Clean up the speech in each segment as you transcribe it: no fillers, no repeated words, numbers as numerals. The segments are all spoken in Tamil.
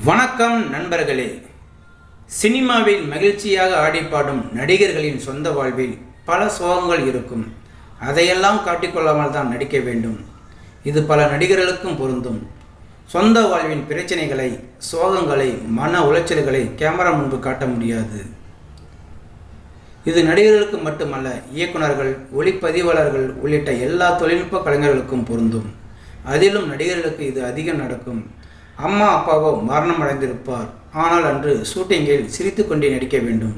வணக்கம் நண்பர்களே. சினிமாவில் மகிழ்ச்சியாக ஆடிப்பாடும் நடிகர்களின் சொந்த வாழ்வில் பல சோகங்கள் இருக்கும். அதையெல்லாம் காட்டிக்கொள்ளாமல் தான் நடிக்க வேண்டும். இது பல நடிகர்களுக்கும் பொருந்தும். சொந்த வாழ்வின் பிரச்சனைகளை, சோகங்களை, மன உளைச்சல்களை கேமரா முன்பு காட்ட முடியாது. இது நடிகர்களுக்கு மட்டுமல்ல, இயக்குநர்கள், ஒளிப்பதிவாளர்கள் உள்ளிட்ட எல்லா தொழில்நுட்ப கலைஞர்களுக்கும் பொருந்தும். அதிலும் நடிகர்களுக்கு இது அதிகம் நடக்கும். அம்மா அப்பாவோ மரணம் அடைந்திருப்பார். ஆனால் அன்று ஷூட்டிங்கில் சிரித்து கொண்டே நடிக்க வேண்டும்.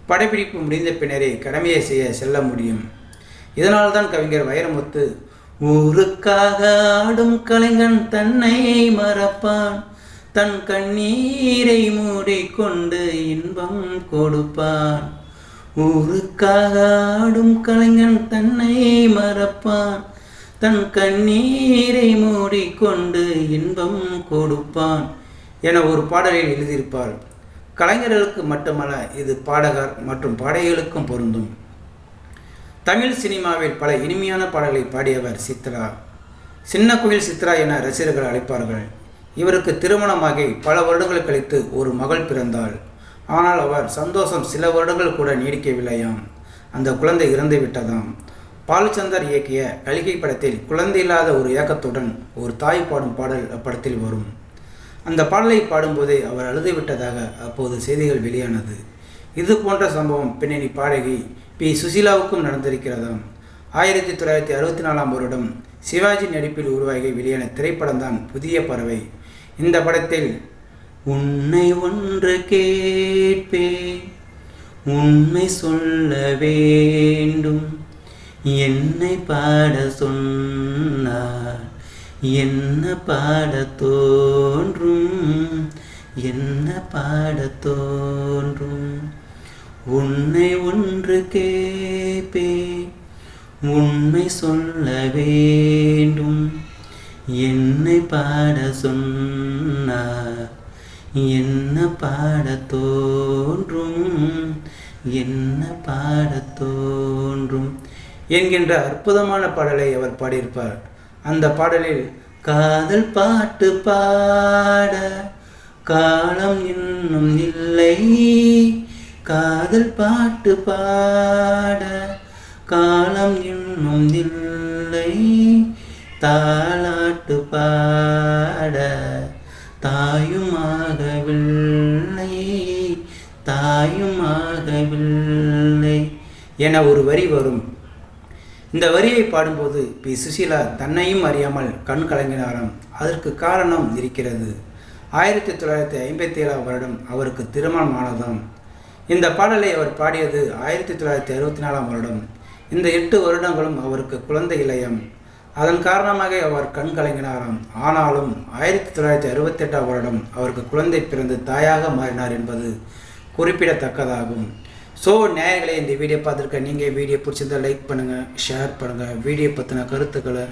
படப்பிடிப்பு முடிந்த பின்னரே கடமையை செய்ய செல்ல முடியும். இதனால்தான் கவிஞர் வைரமுத்து, ஊருக்காக ஆடும் கலைஞன் தன்னை மறப்பான், தன் கண்ணீரை மூடிக்கொண்டு இன்பம் கொடுப்பான். ஊருக்காக ஆடும் கலைஞன் தன்னை மறப்பான், தன் கண்ணீரை மூடிக்கொண்டு இன்பம் கொடுப்பான் என ஒரு பாடலில் எழுதியிருப்பார். கலைஞர்களுக்கு மட்டுமல்ல, இது பாடகர் மற்றும் பாடகிகளுக்கும் பொருந்தும். தமிழ் சினிமாவில் பல இனிமையான பாடல்களை பாடியவர் சித்ரா. சின்ன குயில் சித்ரா என ரசிகர்கள் அழைப்பார்கள். இவருக்கு திருமணமாகி பல வருடங்கள் கழித்து ஒரு மகள் பிறந்தாள். ஆனால் அவர் சந்தோஷம் சில வருடங்கள் கூட நீடிக்கவில்லையாம். அந்த குழந்தை இறந்து விட்டதாம். பாலச்சந்தர் இயக்கிய கலிகை படத்தில் குழந்தை இல்லாத ஒரு ஏக்கத்துடன் ஒரு தாய் பாடும் பாடல் அப்படத்தில் வரும். அந்த பாடலை பாடும்போதே அவர் அழுது விட்டதாக அப்போது செய்திகள் வெளியானது. இது போன்ற சம்பவம் பின்னணி பாடகி பி. சுசீலாவுக்கும் நடந்திருக்கிறதாம். 1964 வருடம் சிவாஜி நடிப்பில் உருவாகி வெளியான திரைப்படம்தான் புதிய பறவை. இந்த படத்தில் உன்னை ஒன்று கேட்பேன், உண்மை சொல்ல வேண்டும், என்னை பாட சொன்னார், என்ன பாட தோன்றும், என்ன பாட தோன்றும். உன்னை ஒன்று கேட்பேன், உண்மை சொல்ல வேண்டும், என்னை பாட சொன்னார், என்ன பாட தோன்றும், என்ன பாட தோன்றும் என்கின்ற அற்புதமான பாடலை அவர் பாடியிருப்பார். அந்த பாடலில் காதல் பாட்டு பாட காலம் இன்னும் இல்லை, காதல் பாட்டு பாட காலம் இன்னும் இல்லை, தாலாட்டு பாட தாயுமாகவில்லை, தாயுமாகவில்லை என ஒரு வரி வரும். இந்த வரியை பாடும்போது பி. சுசீலா தன்னையும் அறியாமல் கண் கலங்கினாராம். அதற்கு காரணம் இருக்கிறது. 1957 வருடம் அவருக்கு திருமணம் ஆனதாம். இந்த பாடலை அவர் பாடியது 1964 வருடம். இந்த 8 வருடங்களும் அவருக்கு குழந்தை இல்லையாம். அதன் காரணமாக அவர் கண் கலங்கினாராம். ஆனாலும் 1968 வருடம் அவருக்கு குழந்தை பிறந்து தாயாக மாறினார் என்பது குறிப்பிடத்தக்கதாகும். ஸோ நேயர்களே, இந்த வீடியோ பார்த்துருக்க நீங்கள் வீடியோ பிடிச்சிருந்தால் லைக் பண்ணுங்கள், ஷேர் பண்ணுங்கள். வீடியோ பற்றின கருத்துக்களை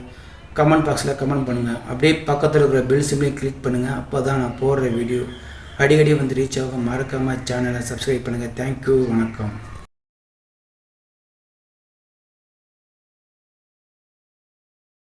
கமெண்ட் பாக்ஸில் கமெண்ட் பண்ணுங்கள். அப்படியே பக்கத்தில் இருக்கிற பெல் சிம்லையும் கிளிக் பண்ணுங்கள். அப்போ தான் நான் போடுற வீடியோ அடிக்கடி வந்து ரீச் ஆகும். மறக்காமல் சேனலை சப்ஸ்கிரைப் பண்ணுங்கள். தேங்க்யூ, வணக்கம்.